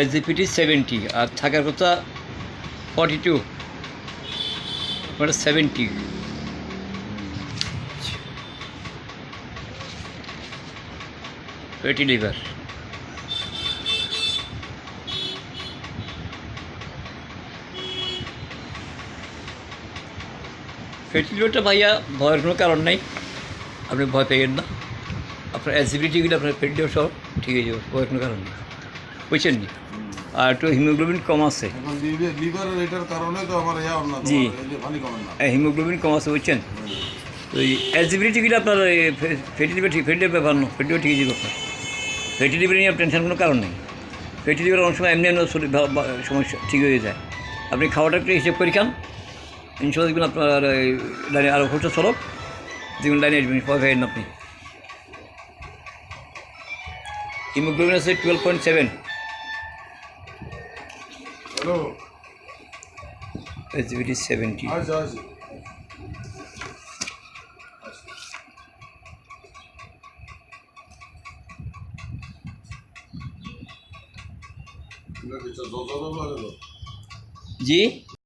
SGPT 70 আর থাকার কথা 42 মানে 70 ফ্যাটি লিভার। ফ্যাটি লিভারটা ভাইয়া ভয়ের কোনো কারণ নাই, আপনি ভয় পেয়েন না। আপনার অ্যাসিডিটিগুলো আপনার ফ্যাটি লিভার সব ঠিক হয়ে যাবে, ভয়ের কোনো কারণ নেই, বুঝছেন নি। আর একটু হিমোগ্লোবিন কম আছে, জি হিমোগ্লোবিন কম আছে, বুঝছেন। ওই অ্যাসিডিটিগুলো আপনার ফ্যাটি লিভার ঠিক, ফ্যাটি লিভার ব্যাপার না, ফ্যাটি লিভার ঠিক হয়ে যাবে আপনার। ফ্যাটি লিভার নিয়ে টেনশন কোনো কারণ নেই। ফ্যাটি লিভার অনেক সময় এমনি এমনি শরীর সমস্যা ঠিক হয়ে যায়। আপনি খাওয়াটা একটু হিসেব করে খান, ইনশাল্লাহ দেখবেন আপনার লাইনে আরও খরচা সরব, দেখবেন লাইনে আসবেন, ভয় পাবেন না আপনি। হিমোগ্লোবিন আছে 12.7। Hello, SGPT 70। জি।